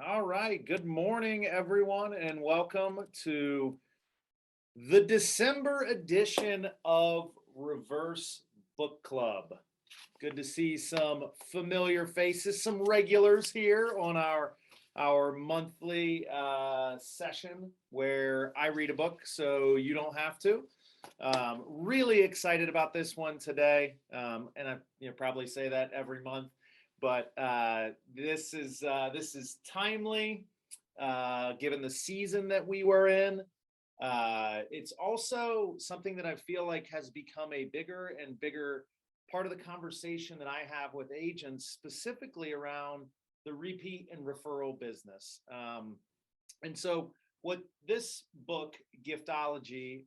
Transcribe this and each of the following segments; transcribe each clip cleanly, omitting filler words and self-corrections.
All right. Good morning, everyone, and welcome to the December edition of Reverse Book Club. Good to see some familiar faces, some regulars here on our monthly session where I read a book so you don't have to. Really excited about this one today, and I probably say that every month, but this is timely given the season that we were in. It's also something that I feel like has become a bigger and bigger part of the conversation that I have with agents, specifically around the repeat and referral business. And so, what this book, Giftology,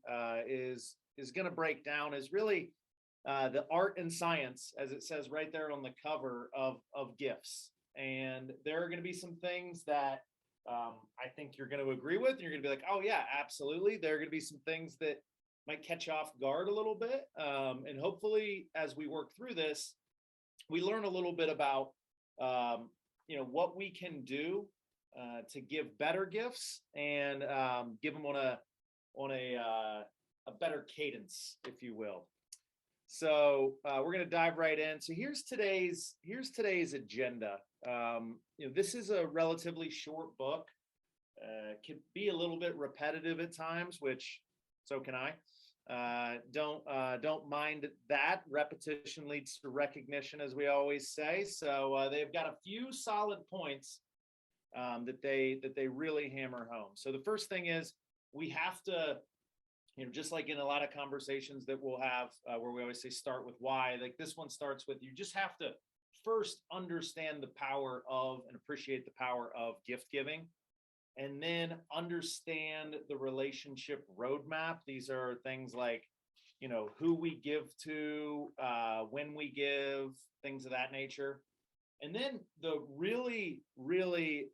is going to break down is really the art and science, as it says right there on the cover of gifts. And there are going to be some things that I think you're going to agree with, and you're going to be like, oh yeah, absolutely. There are going to be some things that might catch you off guard a little bit, and hopefully, as we work through this, we learn a little bit about what we can do to give better gifts and give them on a better cadence, if you will. So we're going to dive right in. So here's today's agenda. This is a relatively short book. Can be a little bit repetitive at times, which so can I. Don't mind that. Repetition leads to recognition, as we always say. So they've got a few solid points that they really hammer home. So the first thing is we have to, just like in a lot of conversations that we'll have where we always say start with why. Like this one starts with, you just have to first understand the power of and appreciate the power of gift giving, and then understand the relationship roadmap. These are things like, who we give to, when we give, things of that nature. And then the really, really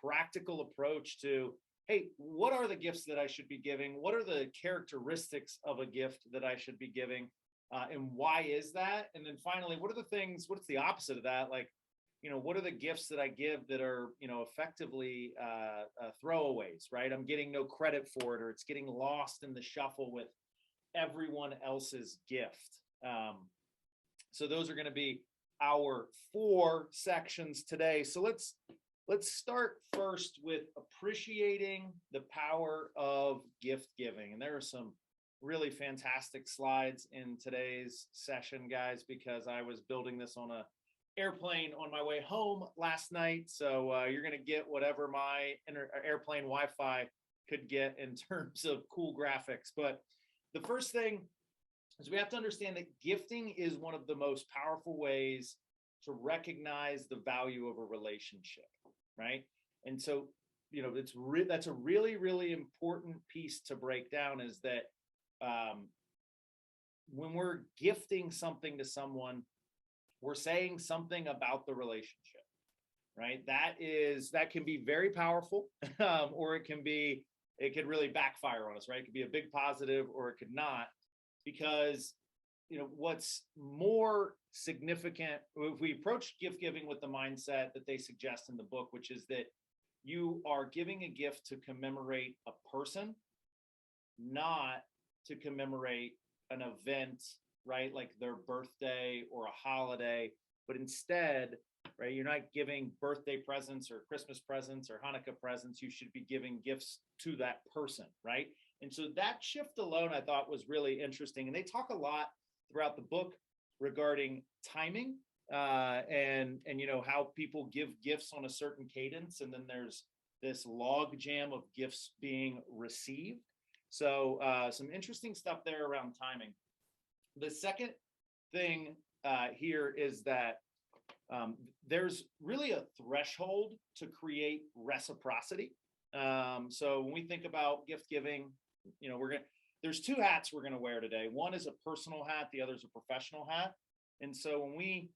practical approach to, hey, what are the gifts that I should be giving? What are the characteristics of a gift that I should be giving? And why is that? And then finally, what's the opposite of that? Like, what are the gifts that I give that are, effectively throwaways, right? I'm getting no credit for it, or it's getting lost in the shuffle with everyone else's gift. So those are going to be our 4 sections today. So let's start first with appreciating the power of gift giving. And there are some really fantastic slides in today's session, guys, because I was building this on a airplane on my way home last night. So you're going to get whatever my airplane Wi-Fi could get in terms of cool graphics. But the first thing is we have to understand that gifting is one of the most powerful ways to recognize the value of a relationship, right? And so, that's a really, really important piece to break down, is that when we're gifting something to someone, we're saying something about the relationship, right? That can be very powerful, or it could really backfire on us, right? It could be a big positive, or it could not, because what's more significant if we approach gift giving with the mindset that they suggest in the book, which is that you are giving a gift to commemorate a person, not to commemorate an event, right? Like their birthday or a holiday, but instead, right, you're not giving birthday presents or Christmas presents or Hanukkah presents. You should be giving gifts to that person, right? And so that shift alone, I thought, was really interesting. And they talk a lot throughout the book regarding timing, and how people give gifts on a certain cadence, and then there's this log jam of gifts being received. So some interesting stuff there around timing. The second thing here is that there's really a threshold to create reciprocity. So when we think about gift giving, there's 2 hats we're gonna wear today. One is a personal hat, the other is a professional hat. And so when we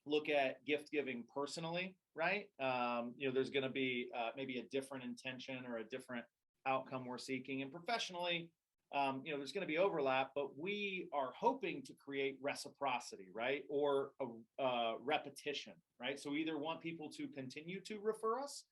look at gift giving personally, right, there's gonna be maybe a different intention or a different outcome we're seeking. And professionally, there's going to be overlap, but we are hoping to create reciprocity, right? Or a repetition, right? So we either want people to continue to refer us,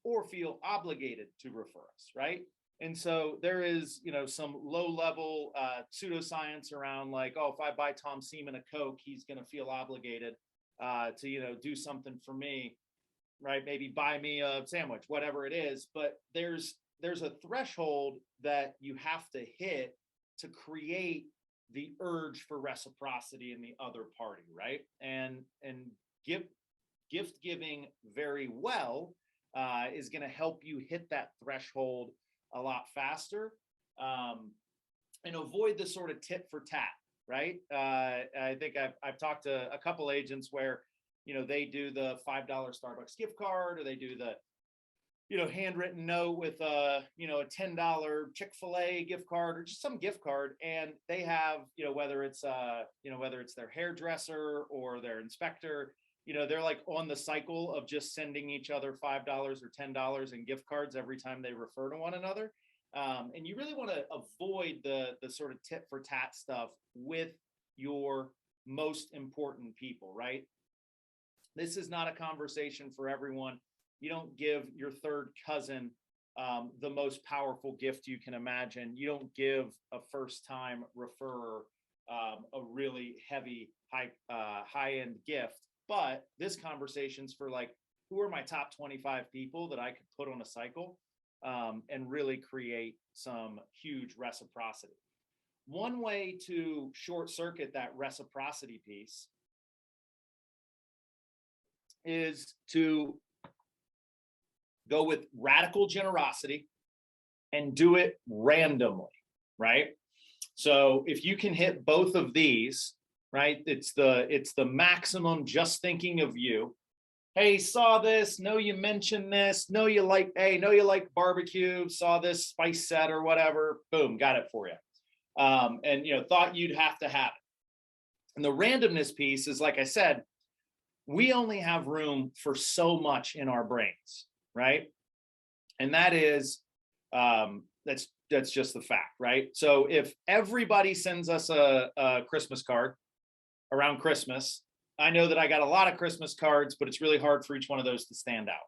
or feel obligated to refer us, right? And so there is, some low level pseudoscience around like, oh, if I buy Tom Seaman a Coke, he's going to feel obligated to, do something for me, right? Maybe buy me a sandwich, whatever it is. But there's a threshold that you have to hit to create the urge for reciprocity in the other party, right? And gift giving very well is going to help you hit that threshold a lot faster, and avoid the sort of tit for tat, right? I think I've talked to a couple agents where, they do the $5 Starbucks gift card, or they do the, handwritten note with a $10 Chick-fil-A gift card, or just some gift card. And they have, whether it's their hairdresser or their inspector, they're like on the cycle of just sending each other $5 or $10 in gift cards every time they refer to one another. And you really want to avoid the sort of tit for tat stuff with your most important people, right? This is not a conversation for everyone. You don't give your third cousin the most powerful gift you can imagine. You don't give a first-time referrer a really heavy, high-end gift. But this conversation's for like, who are my top 25 people that I could put on a cycle and really create some huge reciprocity. One way to short circuit that reciprocity piece is to go with radical generosity and do it randomly, right? So if you can hit both of these, right, it's the maximum just thinking of you. Hey, saw this, know you mentioned this, know you like barbecue, saw this spice set or whatever, boom, got it for you. And thought you'd have to have it. And the randomness piece is, like I said, we only have room for so much in our brains, right? And that is, that's just the fact, right? So if everybody sends us a Christmas card around Christmas, I know that I got a lot of Christmas cards, but it's really hard for each one of those to stand out.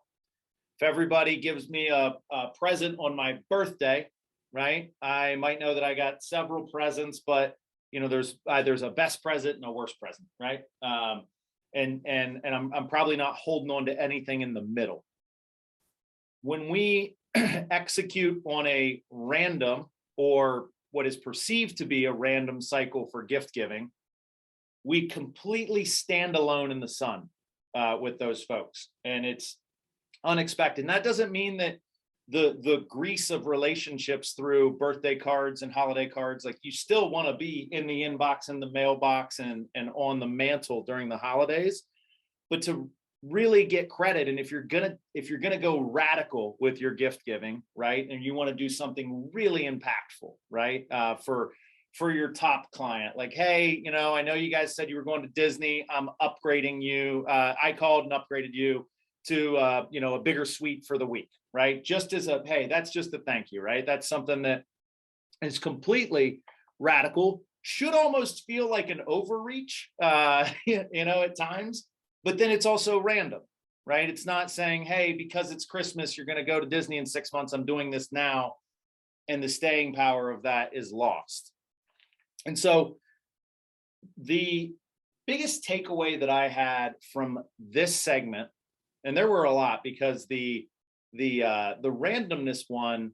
If everybody gives me a present on my birthday, right, I might know that I got several presents, but there's a best present and a worst present, right? And I'm probably not holding on to anything in the middle. When we execute on a random, or what is perceived to be a random cycle for gift giving, we completely stand alone in the sun with those folks, and it's unexpected. And that doesn't mean that the grease of relationships through birthday cards and holiday cards, like, you still want to be in the inbox and the mailbox and on the mantle during the holidays, but to really get credit. And if you're gonna go radical with your gift giving, right, and you want to do something really impactful, right, for your top client, like, hey, I know you guys said you were going to Disney, I'm upgrading you, I called and upgraded you to a bigger suite for the week, right? Just as a, hey, that's just a thank you, right? That's something that is completely radical, should almost feel like an overreach, at times, but then it's also random, right? It's not saying, hey, because it's Christmas, you're going to go to Disney in 6 months, I'm doing this now. And the staying power of that is lost. And so the biggest takeaway that I had from this segment, and there were a lot, because the randomness one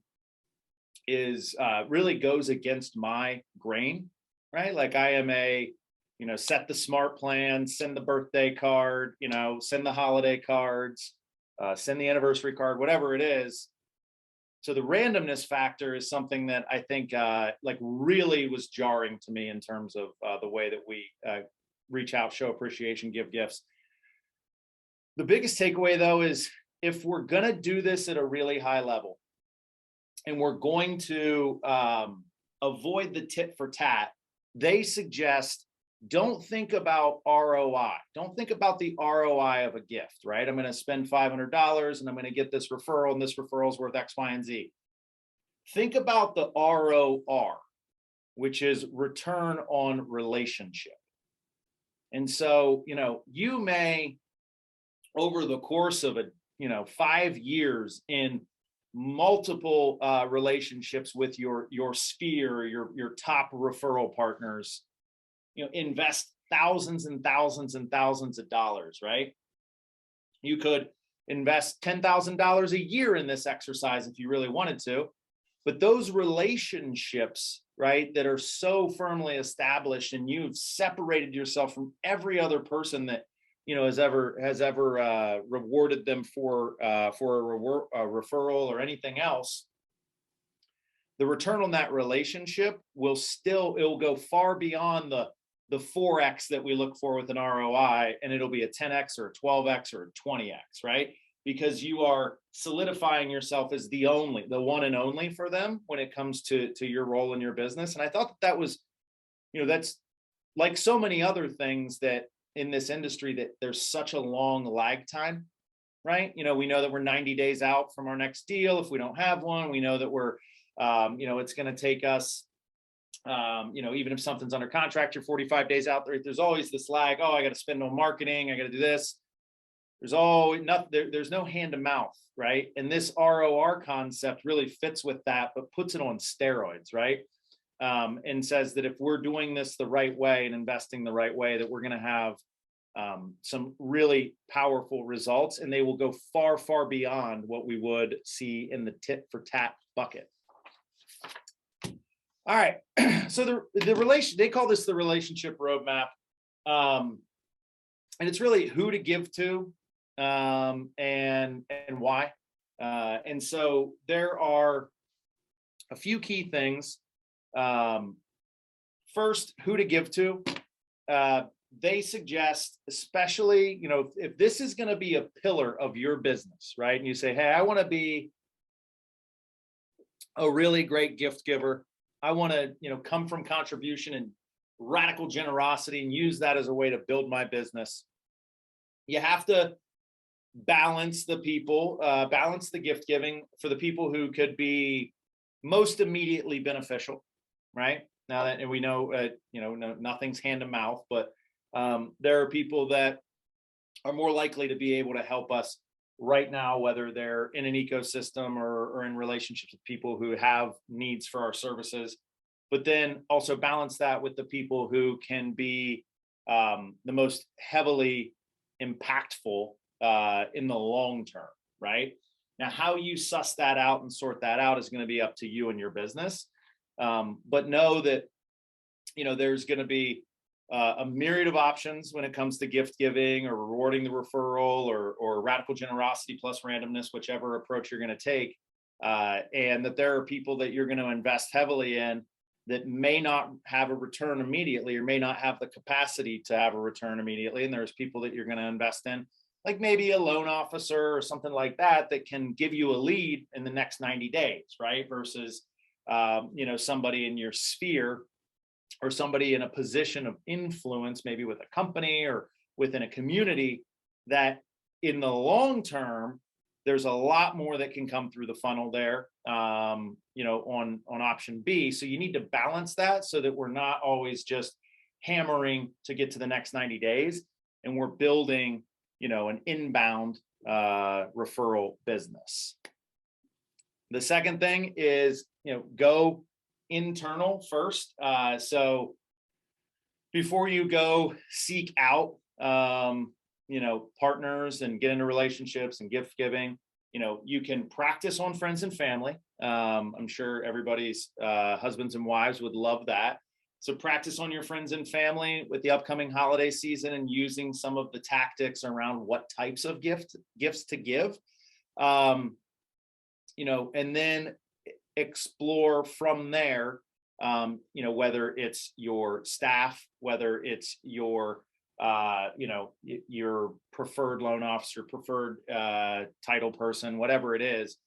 is really goes against my grain, right? Like, I am a, set the smart plan, send the birthday card, send the holiday cards, send the anniversary card, whatever it is. So the randomness factor is something that I think really was jarring to me in terms of the way that we reach out, show appreciation, give gifts. The biggest takeaway, though, is if we're going to do this at a really high level, and we're going to avoid the tit for tat, they suggest, don't think about ROI. Don't think about the ROI of a gift, right? I'm going to spend $500 and I'm going to get this referral, and this referral is worth X, Y, and Z. Think about the ROR, which is return on relationship. And so, you may, over the course of a 5 years in multiple relationships with your sphere, your top referral partners, invest thousands and thousands and thousands of dollars, right? You could invest $10,000 a year in this exercise if you really wanted to, but those relationships, right, that are so firmly established, and you've separated yourself from every other person that has ever rewarded them for a referral or anything else. The return on that relationship it'll go far beyond the 4x that we look for with an ROI, and it'll be a 10x or a 12x or a 20x, right? Because you are solidifying yourself as the one and only for them when it comes to your role in your business. And I thought that was, that's like so many other things that in this industry, that there's such a long lag time, right? We know that we're 90 days out from our next deal. If we don't have one, we know that we're, it's going to take us, even if something's under contract, you're 45 days out there. There's always this lag. Oh, I got to spend on marketing. I got to do this. There's always nothing. There's no hand to mouth, right? And this ROR concept really fits with that, but puts it on steroids, right? And says that if we're doing this the right way and investing the right way, that we're going to have some really powerful results, and they will go far, far beyond what we would see in the tit for tat bucket. All right. So they call this the relationship roadmap. And it's really who to give to, and why. And so there are a few key things. First, who to give to. They suggest, especially, if this is going to be a pillar of your business, right? And you say, hey, I want to be a really great gift giver. I want to, come from contribution and radical generosity and use that as a way to build my business. You have to balance the gift giving for the people who could be most immediately beneficial, right? Now that, and we know, nothing's hand to mouth, but there are people that are more likely to be able to help us right now, whether they're in an ecosystem or in relationships with people who have needs for our services, but then also balance that with the people who can be the most heavily impactful in the long term, right? Now, how you suss that out and sort that out is going to be up to you and your business. But know that, there's going to be a myriad of options when it comes to gift giving or rewarding the referral or radical generosity plus randomness, whichever approach you're going to take. And that there are people that you're going to invest heavily in that may not have a return immediately, or may not have the capacity to have a return immediately. And there's people that you're going to invest in, like maybe a loan officer or something like that, that can give you a lead in the next 90 days, right? Versus, somebody in your sphere, or somebody in a position of influence, maybe with a company or within a community, that in the long term, there's a lot more that can come through the funnel there, on option B. So you need to balance that so that we're not always just hammering to get to the next 90 days, and we're building, an inbound referral business. The second thing is, go internal first. So before you go seek out, partners and get into relationships and gift giving, you can practice on friends and family. I'm sure everybody's husbands and wives would love that. So practice on your friends and family with the upcoming holiday season, and using some of the tactics around what types of gifts to give. And then explore from there, whether it's your staff, whether it's your your preferred loan officer, preferred title person, whatever it is,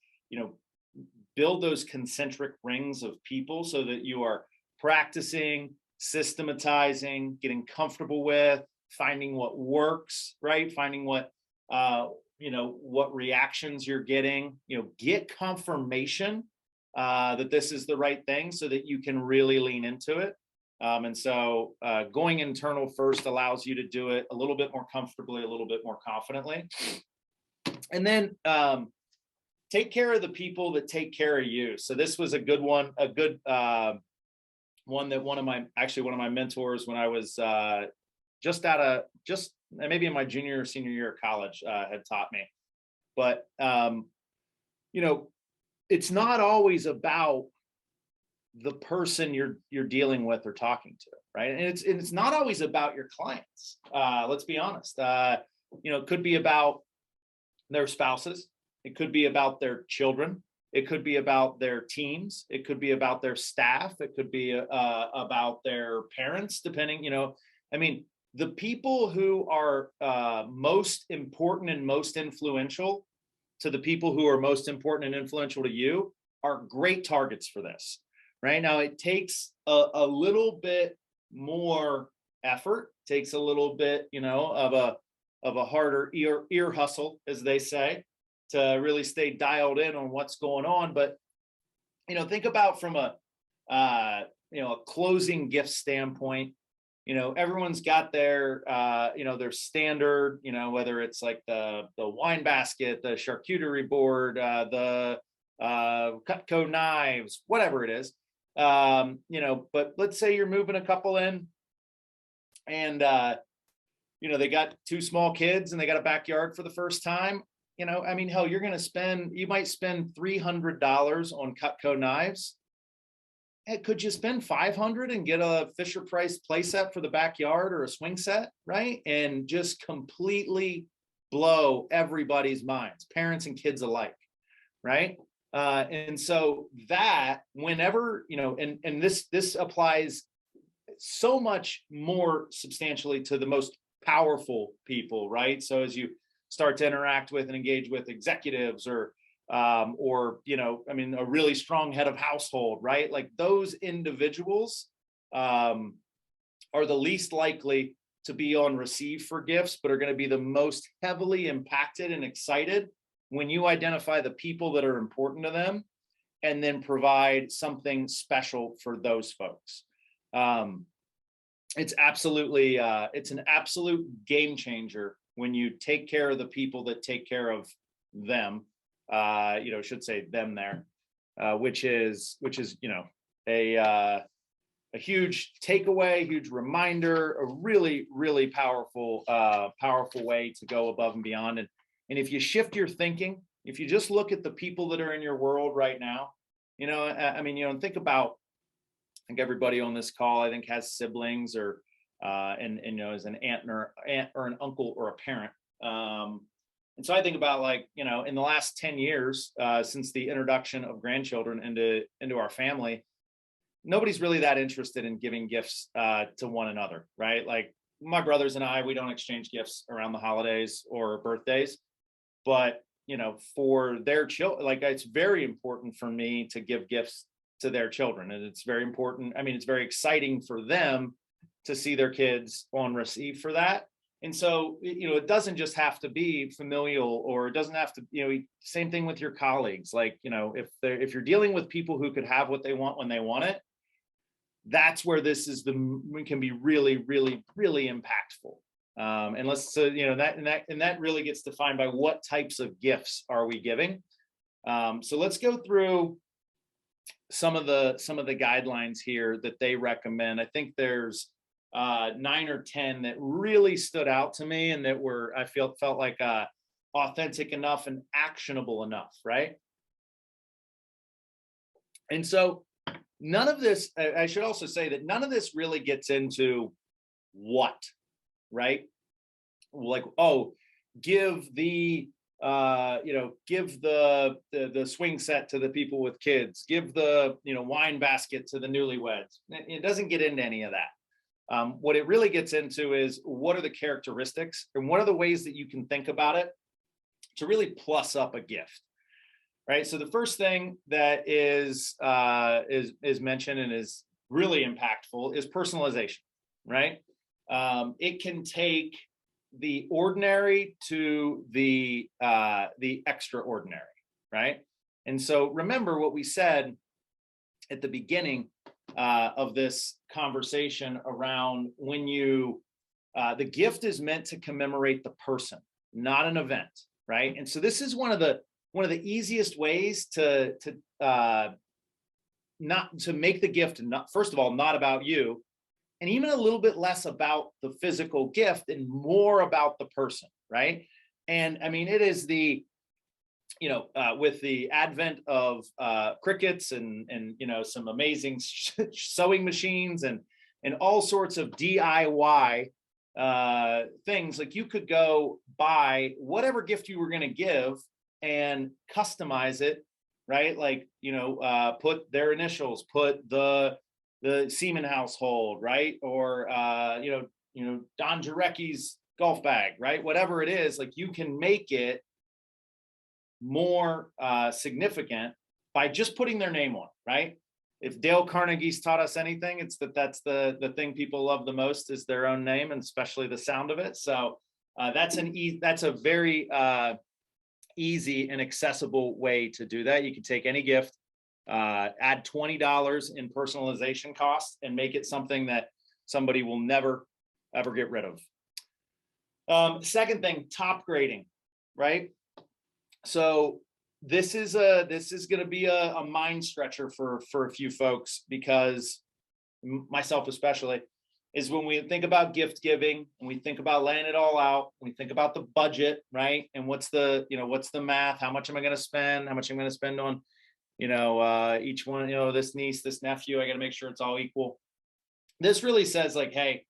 build those concentric rings of people so that you are practicing, systematizing, getting comfortable with, finding what works, right? Finding what reactions you're getting, get confirmation that this is the right thing so that you can really lean into it. And so going internal first allows you to do it a little bit more comfortably, a little bit more confidently. And then take care of the people that take care of you. So this was a good one, a good one that one of my mentors when I was just maybe in my junior or senior year of college had taught me. But you know, it's not always about the person you're dealing with or talking to, right? And it's not always about your clients. Let's be honest. It could be about their spouses. It could be about their children. It could be about their teams. It could be about their staff. It could be about their parents, depending, I mean, the people who are most important and most influential to the people who are most important and influential to you are great targets for this. Right now, it takes a little bit more effort, takes a little bit, of a harder ear hustle, as they say, to really stay dialed in on what's going on. But think about from a closing gift standpoint. Everyone's got their their standard, whether it's like the wine basket, the charcuterie board, the Cutco knives, whatever it is. But let's say you're moving a couple in and they got two small kids and they got a backyard for the first time. I mean, hell, you might spend $300 on Cutco knives. Hey, could you spend $500 and get a Fisher Price play set for the backyard or a swing set, right? And just completely blow everybody's minds, parents and kids alike, right? And so that whenever, and this applies so much more substantially to the most powerful people, right? So as you start to interact with and engage with executives or a really strong head of household, right? Like those individuals are the least likely to be on receive for gifts, but are going to be the most heavily impacted and excited when you identify the people that are important to them and then provide something special for those folks. It's an absolute game changer when you take care of the people that take care of them. Should say them there, which is a huge takeaway, huge reminder, a really, really powerful way to go above and beyond. And if you shift your thinking, if you just look at the people that are in your world right now, and think about, I think everybody on this call, I think, has siblings or is an aunt or an uncle or a parent. And so I think about in the last 10 years, since the introduction of grandchildren into our family, nobody's really that interested in giving gifts to one another, right? Like my brothers and I, we don't exchange gifts around the holidays or birthdays, but for their children, it's very important for me to give gifts to their children. And it's very important. I mean, it's very exciting for them to see their kids on receive for that. And so, it doesn't just have to be familial, or it doesn't have to, same thing with your colleagues. If you're dealing with people who could have what they want when they want it, that's where can be really, really, really impactful. And that really gets defined by what types of gifts are we giving. So let's go through some of the guidelines here that they recommend. I think there's 9 or 10 that really stood out to me and that felt like authentic enough and actionable enough, right? And so none of this, I should also say that none of this really gets into what, right? Like, give the swing set to the people with kids, give the wine basket to the newlyweds. It doesn't get into any of that. What it really gets into is what are the characteristics and what are the ways that you can think about it to really plus up a gift, right? So the first thing that is mentioned and is really impactful is personalization, right? It can take the ordinary to the extraordinary, right? And so remember what we said at the beginning of this conversation around when the gift is meant to commemorate the person, not an event, right? And so this is one of the easiest ways to not to make the gift, not, first of all, not about you, and even a little bit less about the physical gift and more about the person, right? And I mean, it is the, with the advent of crickets and some amazing sewing machines and all sorts of DIY things, like you could go buy whatever gift you were going to give and customize it, right? Like, put their initials, put the Seaman household, right? Or Don Jarecki's golf bag, right? Whatever it is, like you can make it more significant by just putting their name on, right? If Dale Carnegie's taught us anything, it's that's the thing people love the most is their own name, and especially the sound of it. So that's a very easy and accessible way to do that. You can take any gift, add $20 in personalization costs, and make it something that somebody will never ever get rid of. Second thing, top grading, right? So this is going to be a mind stretcher for a few folks, because myself especially, is when we think about gift giving and we think about laying it all out, we think about the budget, right? And what's the math? How much am I going to spend? How much am I going to spend on, each one, this niece, this nephew, I got to make sure it's all equal. This really says like, hey,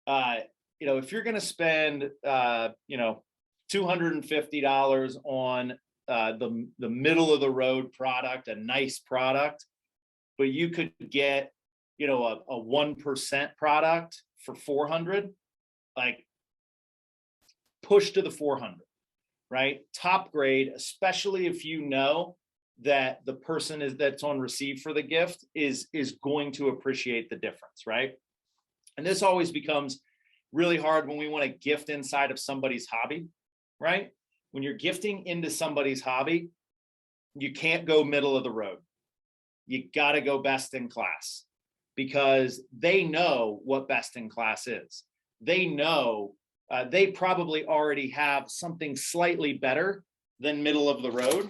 if you're going to spend, $250 on the middle of the road product, a nice product, but you could get, a 1% product for 400, like push to the 400, right? Top grade, especially if you know that the person that's on receive for the gift is going to appreciate the difference, right? And this always becomes really hard when we want to gift inside of somebody's hobby, right? When you're gifting into somebody's hobby, you can't go middle of the road. You got to go best in class, because they know what best in class is. They know they probably already have something slightly better than middle of the road.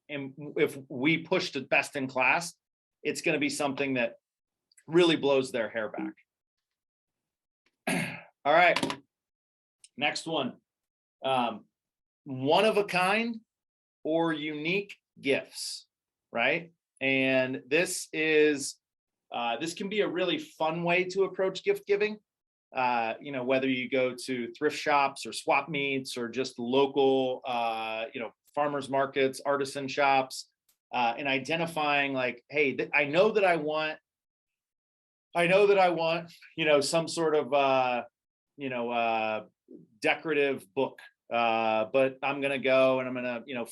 And if we push to best in class, it's going to be something that really blows their hair back. All right. Next one, one of a kind or unique gifts, right? And this can be a really fun way to approach gift giving. Whether you go to thrift shops or swap meets or just local, farmers markets, artisan shops, and identifying like, hey, I know that I want, some sort of, decorative book, but I'm going to go and I'm going to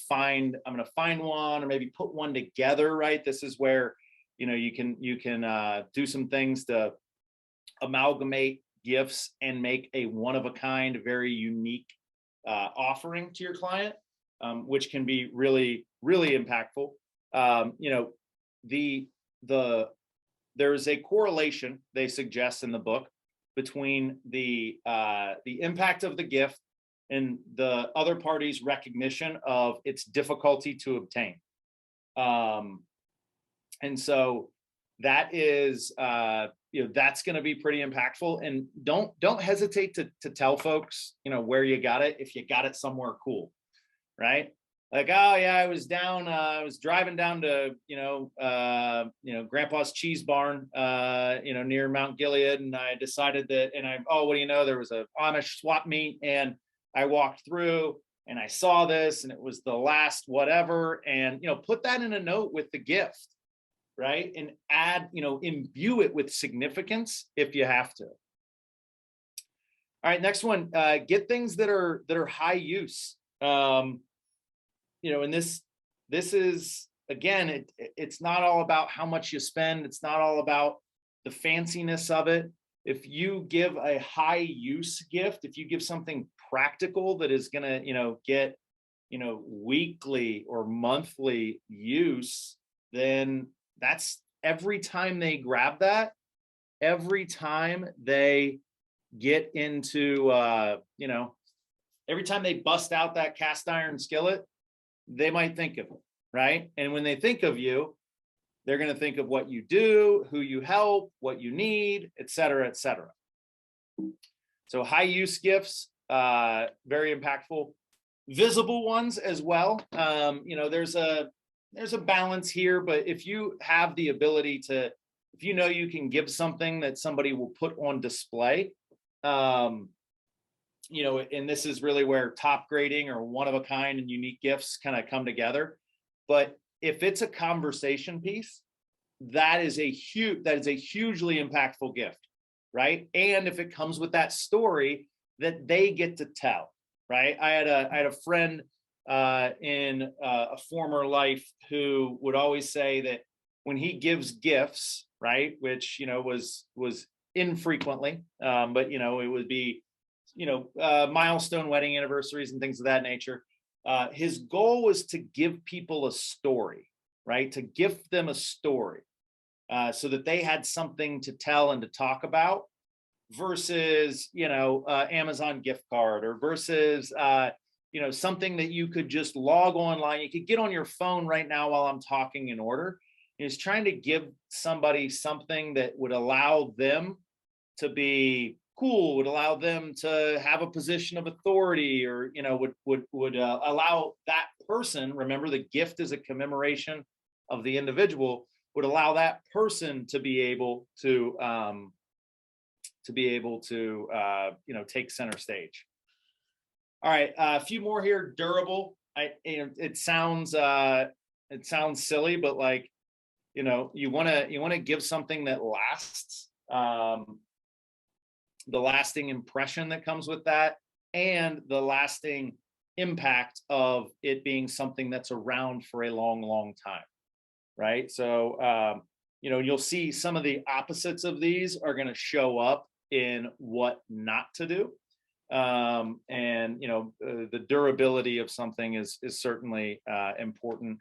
find one, or maybe put one together, right? This is where, you can do some things to amalgamate gifts and make a one of a kind, very unique offering to your client, which can be really, really impactful. There's a correlation they suggest in the book between the impact of the gift and the other party's recognition of its difficulty to obtain. And so that is, that's going to be pretty impactful. And don't hesitate to tell folks, where you got it, if you got it somewhere cool, right? Like, oh yeah, I was driving down to, Grandpa's Cheese Barn, near Mount Gilead. And I decided that, what do you know, there was a Amish swap meet, and I walked through and I saw this, and it was the last whatever. And, put that in a note with the gift, right? And add, imbue it with significance if you have to. All right, next one, get things that are high use. And this is, again, it's not all about how much you spend. It's not all about the fanciness of it. If you give a high use gift, if you give something practical that is going to, get, weekly or monthly use, then that's every time they grab that, every time they get into, every time they bust out that cast iron skillet, they might think of it, right? And when they think of you, they're going to think of what you do, who you help, what you need, et cetera, et cetera. So high use gifts, very impactful. Visible ones as well. There's a balance here, but if you have the ability to, if you know you can give something that somebody will put on display, and this is really where top grading or one of a kind and unique gifts kind of come together. But if it's a conversation piece, that is a hugely impactful gift, right? And if it comes with that story that they get to tell, right? I had a friend in a former life who would always say that when he gives gifts, right, which was infrequently, but it would be milestone wedding anniversaries and things of that nature. His goal was to give people a story, right? To gift them a story so that they had something to tell and to talk about versus, Amazon gift card or versus, something that you could just log online. You could get on your phone right now while I'm talking in order. Is trying to give somebody something that would allow them to be cool, would allow them to have a position of authority, or would allow that person. Remember, the gift is a commemoration of the individual. Would allow that person to be able to take center stage. All right, a few more here. Durable. It sounds silly, but like, you want to give something that lasts. The lasting impression that comes with that, and the lasting impact of it being something that's around for a long, long time, right? So, you'll see some of the opposites of these are going to show up in what not to do. The durability of something is certainly important.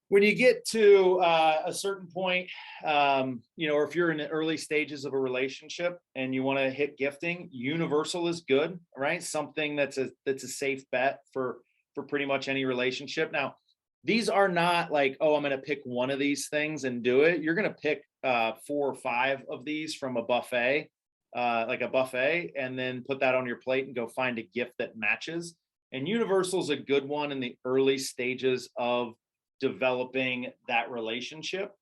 When you get to a certain point, or if you're in the early stages of a relationship and you want to hit gifting, universal is good, right? Something that's a safe bet for pretty much any relationship. Now, these are not like, oh, I'm going to pick one of these things and do it. You're going to pick 4 or 5 of these from a buffet, and then put that on your plate and go find a gift that matches. And universal is a good one in the early stages of developing that relationship,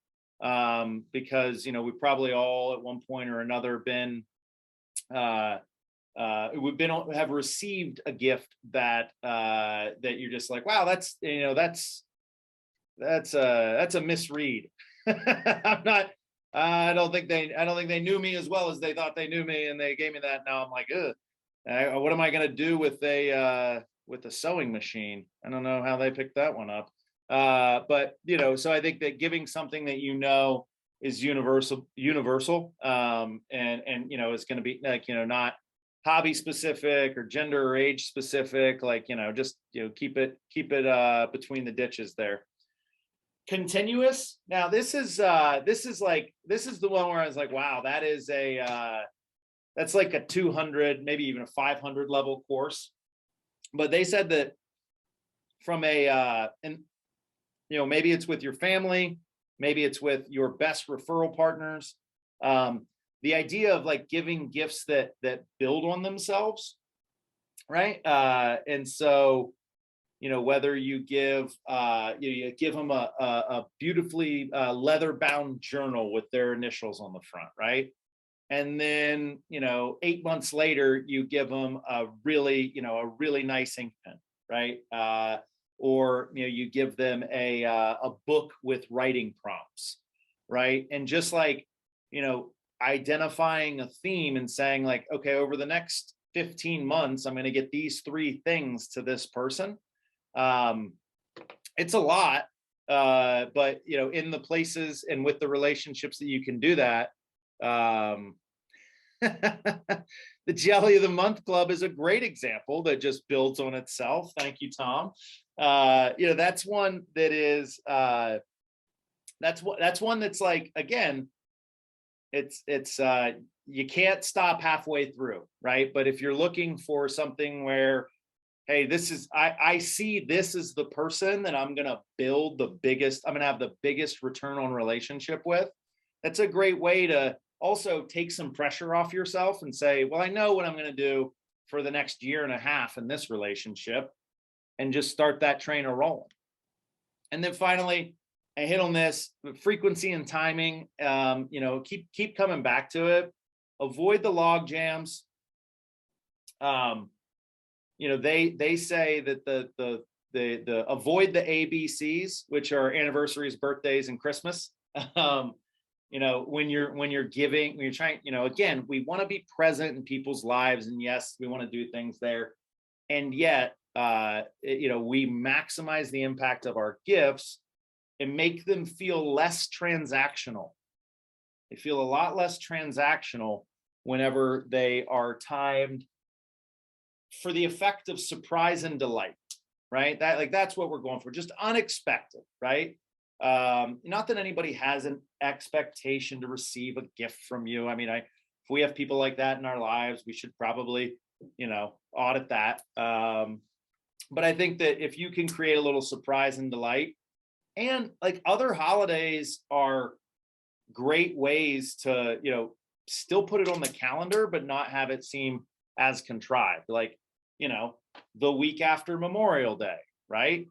because we probably all at one point or another have received a gift that you're just like, wow, that's a misread. I don't think they knew me as well as they thought they knew me, and they gave me that. Now I'm like, ugh, what am I going to do with a sewing machine? I don't know how they picked that one up. But so I think that giving something that is universal, and it's going to be like, not hobby specific or gender or age specific, like, just keep it between the ditches there. Continuous. Now this is the one where I was like, wow, that's like a 200, maybe even a 500 level course. But they said that from maybe it's with your family, maybe it's with your best referral partners. The idea of like giving gifts that build on themselves, right? And so, whether you give them a beautifully leather bound journal with their initials on the front, right? And then 8 months later, you give them a really nice ink pen, right? Or you give them a book with writing prompts, right? And just like identifying a theme and saying like, okay, over the next 15 months, I'm going to get these 3 things to this person. It's a lot, but in the places and with the relationships that you can do that, the Jelly of the Month Club is a great example that just builds on itself. Thank you, Tom. That's one that is that's one that's like, again, you can't stop halfway through, right? But if you're looking for something where, hey, I see this is the person that I'm going to build I'm going to have the biggest return on relationship with. That's a great way to also take some pressure off yourself and say, well, I know what I'm going to do for the next year and a half in this relationship, and just start that trainer rolling. And then finally, I hit on this frequency and timing. Keep coming back to it. Avoid the log jams. They say that the avoid the ABCs, which are anniversaries, birthdays, and Christmas. When you're giving, when you're trying, again, we want to be present in people's lives, and yes, we want to do things there, and yet, we maximize the impact of our gifts and make them feel less transactional. They feel a lot less transactional whenever they are timed for the effect of surprise and delight, right? That's what we're going for, just unexpected, right? Not that anybody has an expectation to receive a gift from you. I mean, if we have people like that in our lives, we should probably, audit that. But I think that if you can create a little surprise and delight, and like other holidays are great ways to, still put it on the calendar, but not have it seem as contrived. Like, the week after Memorial Day, right?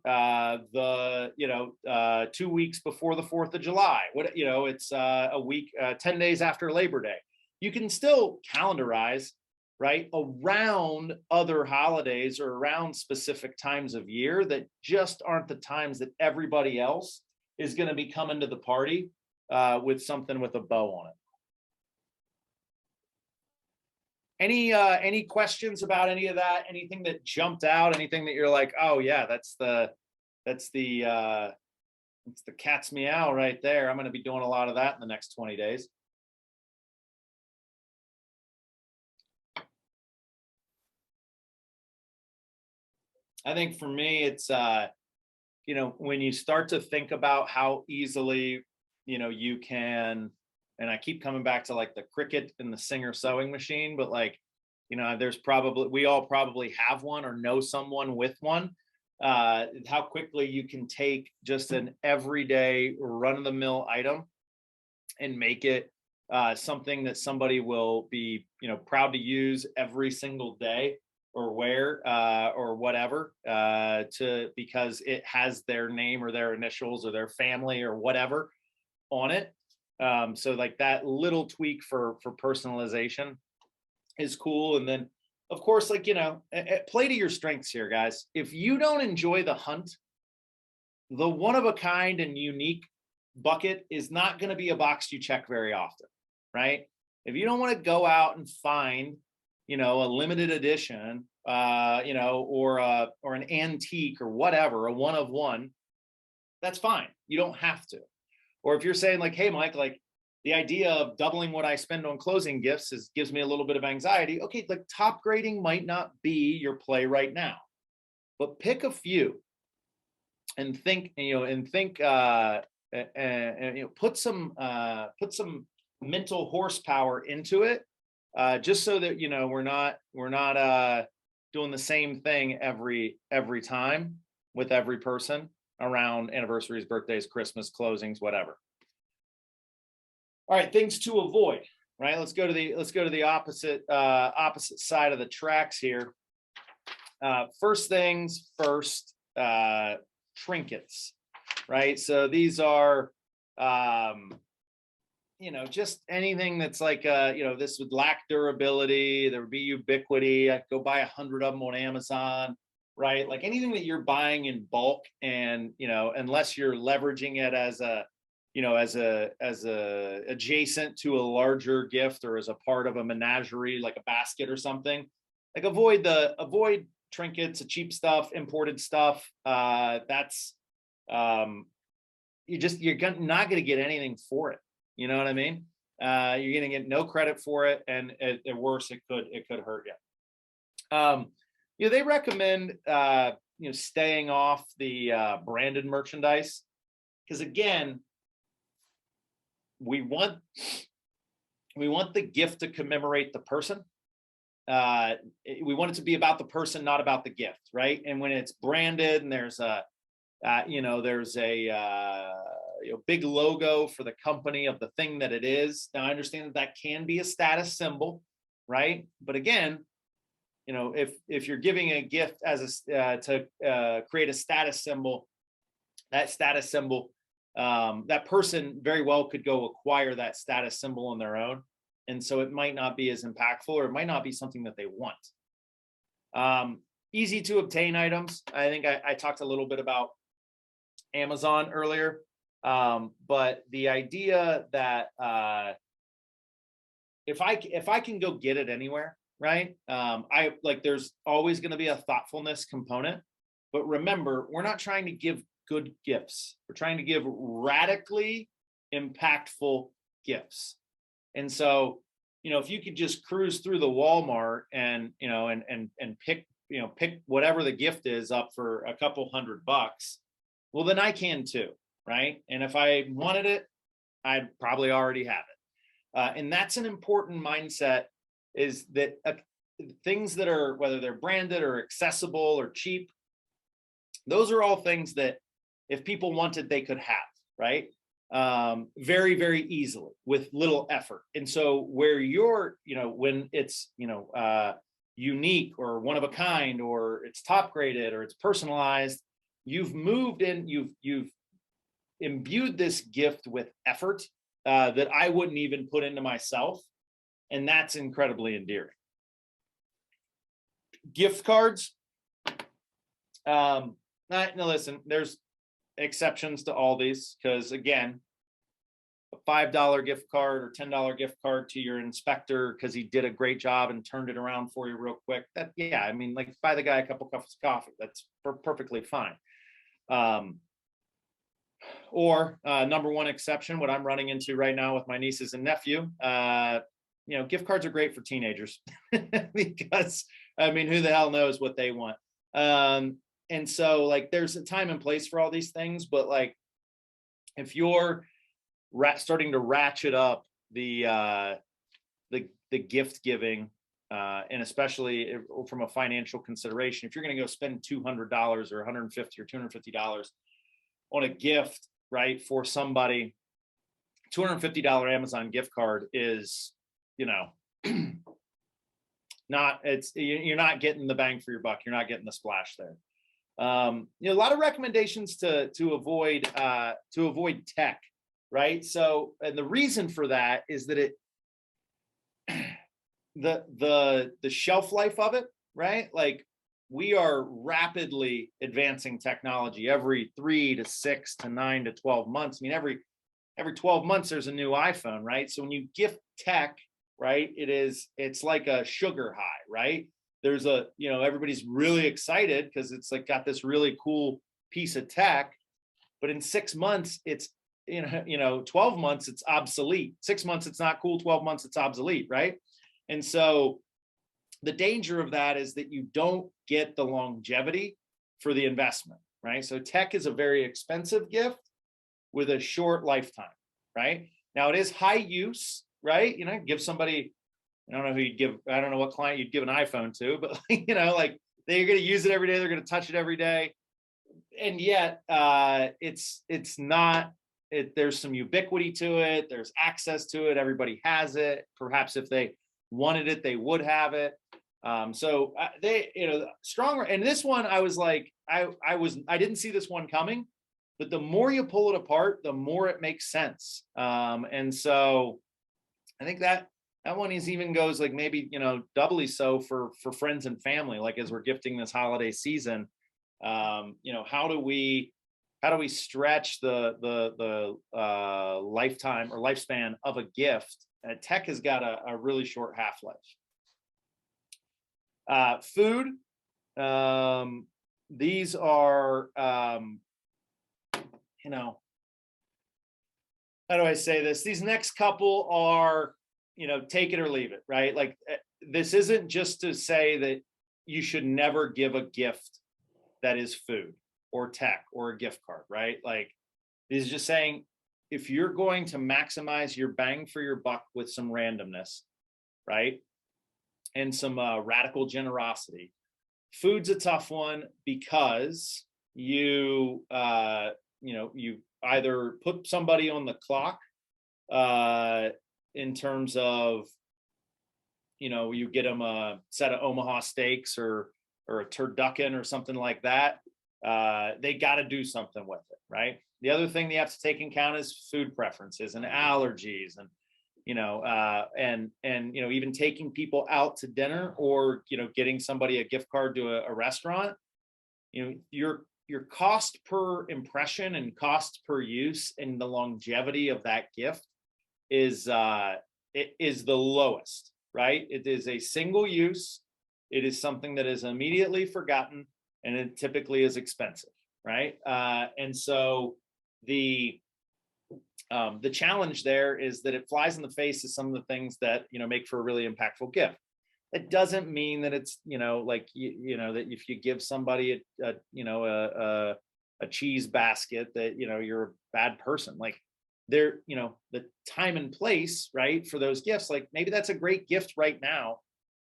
2 weeks before the 4th of July. It's a week, 10 days after Labor Day. You can still calendarize, right, around other holidays or around specific times of year that just aren't the times that everybody else is going to be coming to the party with something with a bow on it. Any questions about any of that? Anything that jumped out? Anything that you're like, oh yeah, that's the cat's meow right there. I'm going to be doing a lot of that in the next 20 days. I think for me, it's, when you start to think about how easily, you can, and I keep coming back to like the Cricut and the Singer sewing machine, but like, we all probably have one or know someone with one. How quickly you can take just an everyday run-of-the-mill item and make it something that somebody will be, proud to use every single day or wear or whatever, because it has their name or their initials or their family or whatever on it. So like that little tweak for personalization is cool. And then of course, like, play to your strengths here, guys. If you don't enjoy the hunt, the one of a kind and unique bucket is not going to be a box you check very often, right? If you don't want to go out and find, a limited edition, or an antique or whatever, a one of one, that's fine. You don't have to. Or if you're saying like, hey, Mike, like the idea of doubling what I spend on closing gifts gives me a little bit of anxiety. Okay, like top grading might not be your play right now, but pick a few and think, put some mental horsepower into it, just so that we're not doing the same thing every time with every person around anniversaries, birthdays, Christmas, closings, whatever. All right, things to avoid, right? Let's go to the opposite side of the tracks here. First things first, trinkets, right? So these are just anything that's like, this would lack durability. There would be ubiquity. I'd go buy 100 of them on Amazon, right? Like anything that you're buying in bulk, and, unless you're leveraging it as a adjacent to a larger gift or as a part of a menagerie, like a basket or something, like avoid trinkets, cheap stuff, imported stuff. You're not going to get anything for it. You know what I mean? You're going to get no credit for it, and at worst, it could hurt you. They recommend staying off the branded merchandise, because again, we want we want the gift to commemorate the person. We want it to be about the person, not about the gift, right? And when it's branded and there's a big logo for the company of the thing that it is. Now I understand that that can be a status symbol, right? But again, if you're giving a gift as to create a status symbol, that status symbol, that person very well could go acquire that status symbol on their own. And so it might not be as impactful, or it might not be something that they want. Easy to obtain items. I think I talked a little bit about Amazon earlier. But the idea that if I can go get it anywhere, right? There's always going to be a thoughtfulness component. But remember, we're not trying to give good gifts. We're trying to give radically impactful gifts. And so, if you could just cruise through the Walmart and pick whatever the gift is up for a couple $100, well, then I can too, right? And if I wanted it, I'd probably already have it. And that's an important mindset, is that things that are, whether they're branded or accessible or cheap, those are all things that if people wanted, they could have, right? Very, very easily with little effort. And so where you're, when it's, unique or one of a kind, or it's top graded, or it's personalized, you've moved in, you've imbued this gift with effort that I wouldn't even put into myself. And that's incredibly endearing. Gift cards. Now listen, there's exceptions to all these, because again, a $5 gift card or $10 gift card to your inspector because he did a great job and turned it around for you real quick. Buy the guy a couple cups of coffee. That's perfectly fine. Or number one exception, what I'm running into right now with my nieces and nephew, gift cards are great for teenagers because who the hell knows what they want. And so there's a time and place for all these things, but if you're starting to ratchet up the gift giving, and especially from a financial consideration, if you're going to go spend $200 or $150 or $250 on a gift, right, for somebody, $250 Amazon gift card is, you're not getting the bang for your buck. You're not getting the splash there. A lot of recommendations to avoid tech, right? So, and the reason for that is that the shelf life of it, right? We are rapidly advancing technology every 3 to 6 to 9 to 12 months. Every 12 months there's a new iPhone, right? So when you gift tech, right, it's like a sugar high, right? There's everybody's really excited because it's got this really cool piece of tech, but in 6 months it's 12 months it's obsolete. 6 months it's not cool, 12 months it's obsolete, right? And so the danger of that is that you don't get the longevity for the investment, right? So tech is a very expensive gift with a short lifetime, right? Now it is high use, right? Give somebody, I don't know what client you'd give an iPhone to, but they're going to use it every day. They're going to touch it every day. And yet it's not, there's some ubiquity to it. There's access to it. Everybody has it. Perhaps if they wanted it, they would have it. So stronger. And this one, I was I didn't see this one coming, but the more you pull it apart, the more it makes sense. And so I think that one even goes maybe, doubly so for friends and family, as we're gifting this holiday season. How do we stretch the lifetime or lifespan of a gift? Tech has got a really short half-life. Food. These are, how do I say this? These next couple are, take it or leave it, right? This isn't just to say that you should never give a gift that is food or tech or a gift card, right? This is just saying if you're going to maximize your bang for your buck with some randomness, right, and some radical generosity, food's a tough one because you either put somebody on the clock in terms of, you get them a set of Omaha steaks or a turducken or something like that. They got to do something with it, right? The other thing they have to take into account is food preferences and allergies, and even taking people out to dinner, or getting somebody a gift card to a restaurant. Your cost per impression and cost per use and the longevity of that gift is it is the lowest, right? It is a single use. It is something that is immediately forgotten, and it typically is expensive, right? And so the challenge there is that it flies in the face of some of the things that make for a really impactful gift. It doesn't mean that it's that if you give somebody a cheese basket that you're a bad person. Like, the time and place, right, for those gifts, like maybe that's a great gift right now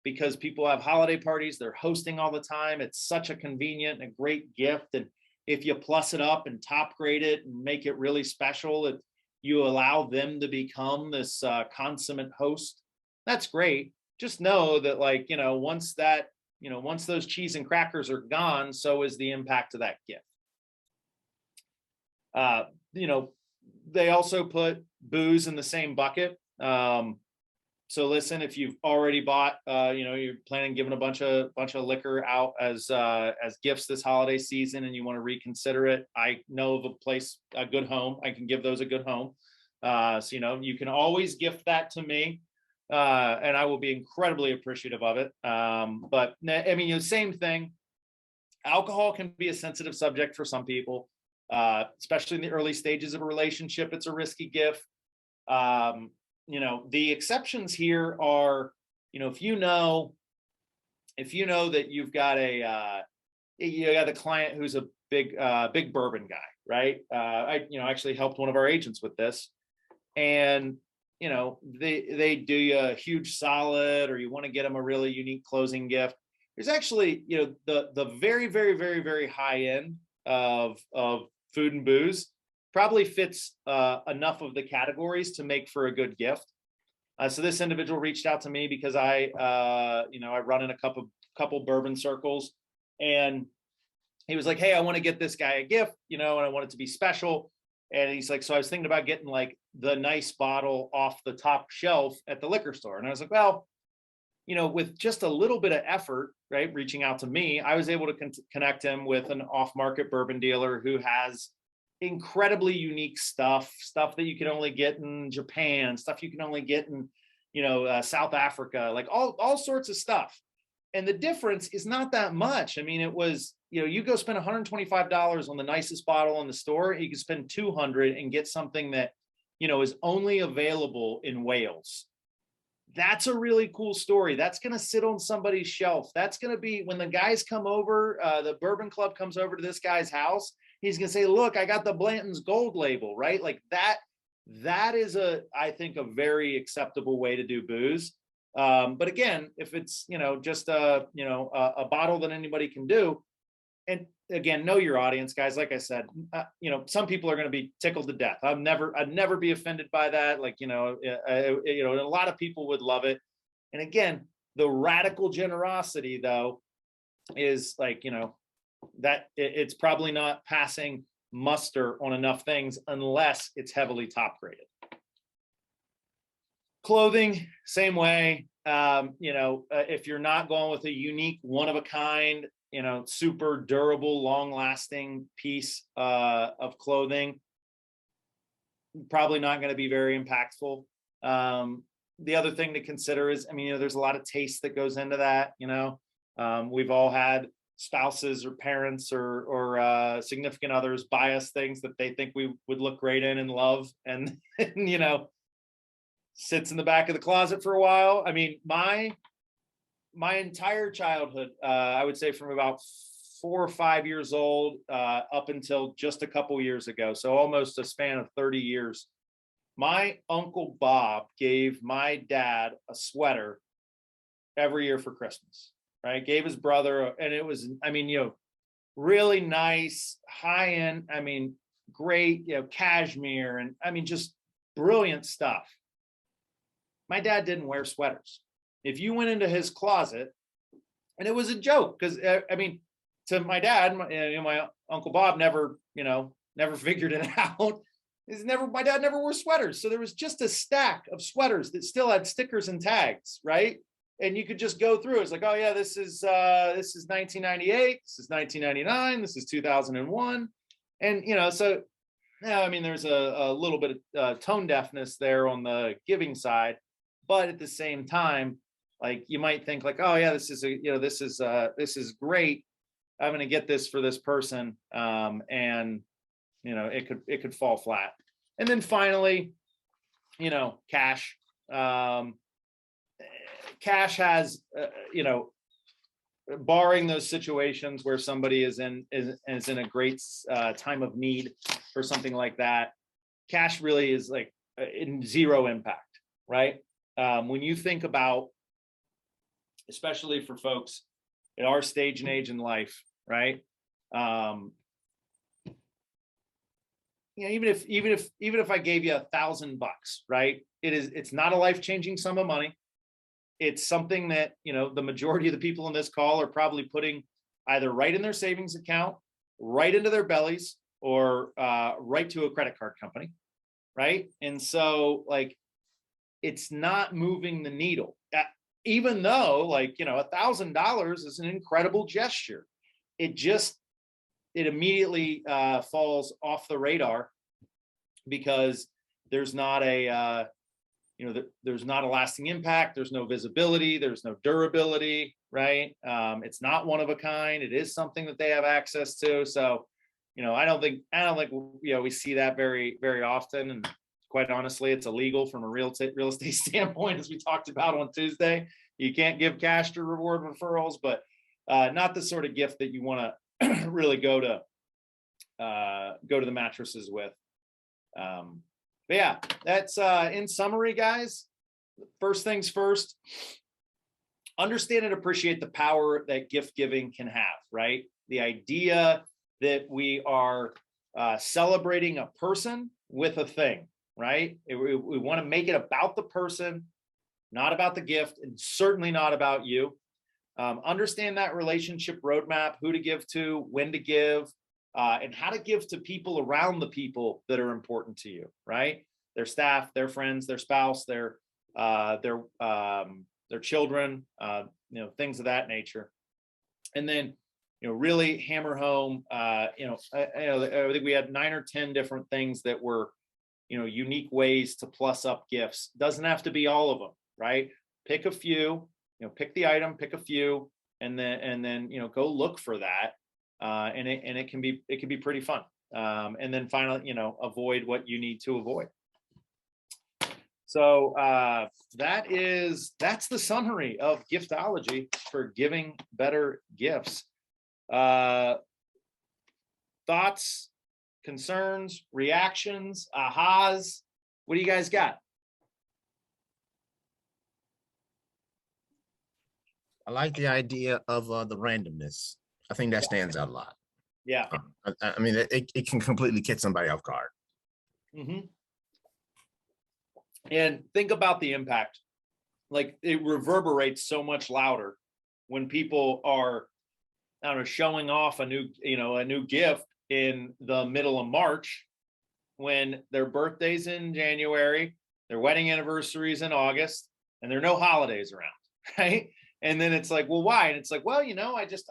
because people have holiday parties, they're hosting all the time. It's such a convenient and a great gift, and if you plus it up and top grade it and make it really special, you allow them to become this consummate host. That's great. Just know that, once those cheese and crackers are gone, so is the impact of that gift. They also put booze in the same bucket. So listen, if you've already bought, you're planning on giving a bunch of liquor out as gifts this holiday season, and you want to reconsider it, I know of a place, a Good Home. I can give those a Good Home. So you can always gift that to me, and I will be incredibly appreciative of it. But I mean, same thing. Alcohol can be a sensitive subject for some people, especially in the early stages of a relationship. It's a risky gift. The exceptions here are, if you know that you've got a client who's a big bourbon guy, right? I actually helped one of our agents with this, and they do you a huge solid, or you want to get them a really unique closing gift. There's actually, the very, very, very, very high end of food and booze probably fits enough of the categories to make for a good gift. So this individual reached out to me because I run in a couple bourbon circles, and he was like, "Hey, I want to get this guy a gift, and I want it to be special." And he's like, "So I was thinking about getting like the nice bottle off the top shelf at the liquor store." And I was like, "Well, with just a little bit of effort, right, reaching out to me, I was able to connect him with an off-market bourbon dealer who has incredibly unique stuff that you can only get in Japan, stuff you can only get in, South Africa, like all sorts of stuff. And the difference is not that much. I mean, it was, you go spend $125 on the nicest bottle in the store, you can spend $200 and get something that, is only available in Wales. That's a really cool story. That's going to sit on somebody's shelf. That's going to be when the guys come over, the bourbon club comes over to this guy's house, he's going to say, "Look, I got the Blanton's Gold label," right? Like that is I think a very acceptable way to do booze. But again, if it's, just a bottle that anybody can do, and again, know your audience, guys. Like I said, some people are going to be tickled to death. I'd never be offended by that. Like, a lot of people would love it. And again, the radical generosity though is like, that it's probably not passing muster on enough things unless it's heavily top graded. Clothing, same way. If you're not going with a unique, one of a kind, super durable, long lasting piece of clothing, probably not going to be very impactful. The other thing to consider is, there's a lot of taste that goes into that. We've all had spouses or parents or significant others buy us things that they think we would look great in and love, and sits in the back of the closet for a while. I mean, my entire childhood, I would say from about 4 or 5 years old up until just a couple years ago, so almost a span of 30 years, My Uncle Bob gave my dad a sweater every year for Christmas, right? Gave his brother, and it was, I mean, really nice, high end, I mean, great, cashmere, and I mean, just brilliant stuff. My dad didn't wear sweaters. If you went into his closet, and it was a joke because I mean, to my dad, my Uncle Bob never, never figured it out. My dad never wore sweaters. So there was just a stack of sweaters that still had stickers and tags, right? And you could just go through. It's like, oh yeah, this is 1998, this is 1999, this is 2001. And so yeah, I mean, there's a little bit of tone deafness there on the giving side, but at the same time, like you might think like, oh yeah, this is great. I'm going to get this for this person, and it could fall flat. And then finally, cash. Cash has, barring those situations where somebody is in a great time of need or something like that, cash really is like in zero impact, right? When you think about, especially for folks at our stage and age in life, right? Even if I gave you $1,000, right? It's not a life-changing sum of money. It's something that, the majority of the people in this call are probably putting either right in their savings account, right into their bellies, or right to a credit card company, right? And so like, it's not moving the needle. Even though like, $1,000 is an incredible gesture. It immediately falls off the radar because there's not a, there's not a lasting impact. There's no visibility. There's no durability, right? It's not one of a kind. It is something that they have access to. So, I don't think, we see that very, very often. And quite honestly, it's illegal from a real estate standpoint, as we talked about on Tuesday. You can't give cash to reward referrals, but not the sort of gift that you want to really go to the mattresses with. But yeah, that's in summary, guys. First things first, understand and appreciate the power that gift giving can have, right? The idea that we are celebrating a person with a thing, right? We want to make it about the person, not about the gift, and certainly not about you. Understand that relationship roadmap, who to give to, when to give, and how to give to people around the people that are important to you, right? Their staff, their friends, their spouse, their children, things of that nature. And then, really hammer home, I think we had 9 or 10 different things that were, unique ways to plus up gifts. Doesn't have to be all of them, right? Pick a few, pick the item, pick a few, and then go look for that. And it can be pretty fun. And then finally, avoid what you need to avoid. So that's the summary of Giftology for giving better gifts. Thoughts, concerns, reactions, ahas? What do you guys got? I like the idea of the randomness. I think that stands out a lot. Yeah. I mean, it can completely catch somebody off guard. Mm-hmm. And think about the impact. Like it reverberates so much louder when people are, I don't know, showing off a new gift in the middle of March, when their birthday's in January, their wedding anniversaries in August, and there are no holidays around, right? And then it's like, well, why? And it's like, well,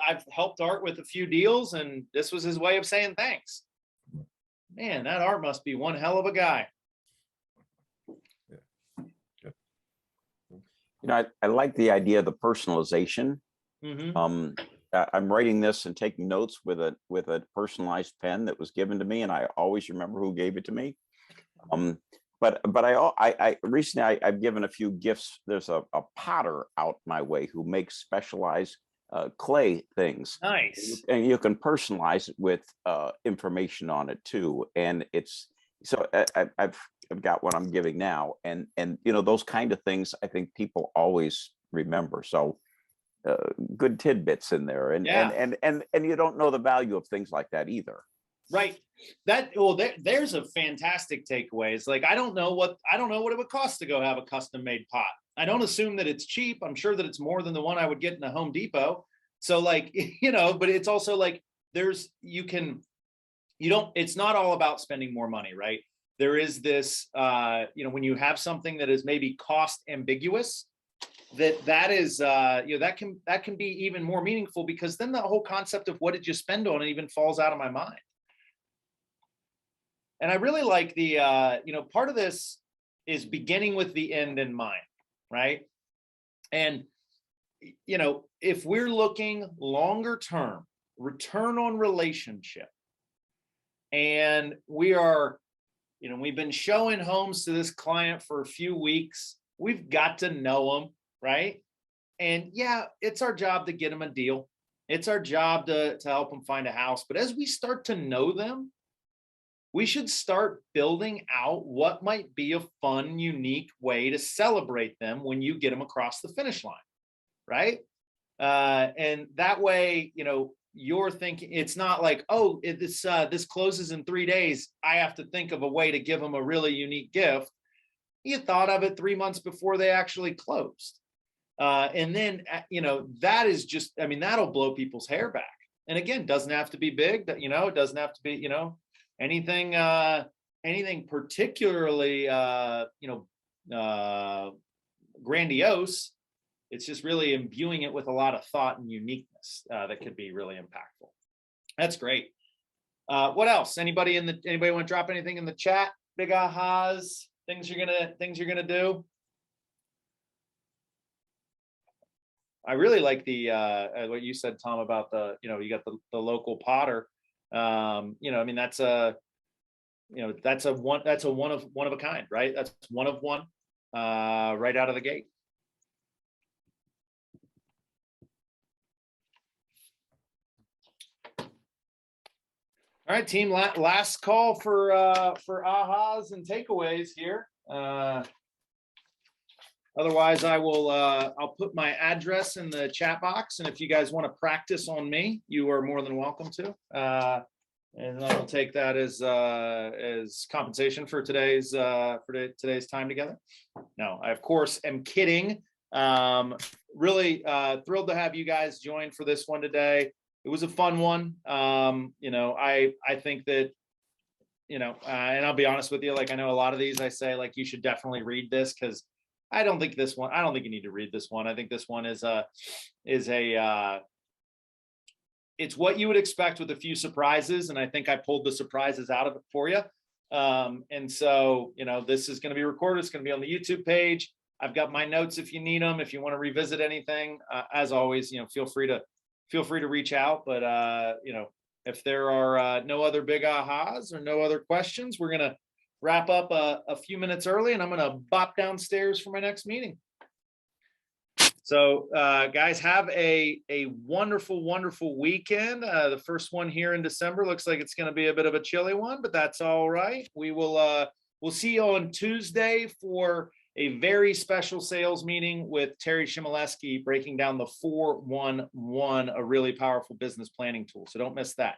I've helped Art with a few deals, and this was his way of saying thanks. Man, that Art must be one hell of a guy. I like the idea of the personalization. Mm-hmm. I'm writing this and taking notes with a personalized pen that was given to me, and I always remember who gave it to me. But I recently I've given a few gifts. There's a potter out my way who makes specialized clay things. Nice. And you can personalize it with information on it too. And it's so I've got what I'm giving now. And you know, those kind of things, I think people always remember. So good tidbits in there. And, Yeah. and you don't know the value of things like that either. Right. There's a fantastic takeaway. It's like, I don't know what it would cost to go have a custom made pot. I don't assume that it's cheap. I'm sure that it's more than the one I would get in a Home Depot. So like, you know, but it's also like, it's not all about spending more money, right? There is this, you know, when you have something that is maybe cost ambiguous, that is, you know, that can be even more meaningful, because then the whole concept of what did you spend on it even falls out of my mind. And I really like the, you know, part of this is beginning with the end in mind, right? And, you know, if we're looking longer term, return on relationship, and we are, you know, we've been showing homes to this client for a few weeks, we've got to know them, right? And yeah, it's our job to get them a deal. It's our job to help them find a house. But as we start to know them, we should start building out what might be a fun, unique way to celebrate them when you get them across the finish line, right? And that way, you know, you're thinking, it's not like, oh, this closes in 3 days, I have to think of a way to give them a really unique gift. You thought of it 3 months before they actually closed. And then, you know, that is just, I mean, that'll blow people's hair back. And again, doesn't have to be big, that, you know, it doesn't have to be, you know, anything particularly, you know, grandiose. It's just really imbuing it with a lot of thought and uniqueness that could be really impactful. That's great. What else? Anybody want to drop anything in the chat? Big ahas, things you're gonna do. I really like the what you said, Tom, about the, you know, you got the local potter. You know, I mean, that's a one of a kind, right? That's one of one, right out of the gate. All right, team. Last call for ahas and takeaways here. Otherwise, I'll put my address in the chat box, and if you guys want to practice on me, you are more than welcome to. And I'll take that as compensation for today's time together. No, I of course am kidding. Really thrilled to have you guys join for this one today. It was a fun one. You know, I think that, you know, and I'll be honest with you, like, I know a lot of these I say, like, you should definitely read this, because I don't think you need to read this one. I think this one is it's what you would expect with a few surprises. And I think I pulled the surprises out of it for you. And so, you know, this is going to be recorded. It's going to be on the YouTube page. I've got my notes if you need them, if you want to revisit anything. As always, you know, feel free to reach out. But, you know, if there are no other big ahas or no other questions, we're going to wrap up a few minutes early, and I'm going to bop downstairs for my next meeting. So guys, have a wonderful, wonderful weekend. The first one here in December looks like it's going to be a bit of a chilly one, but that's all right. We'll see you on Tuesday for a very special sales meeting with Terry Shimoleski, breaking down the 411, a really powerful business planning tool. So don't miss that.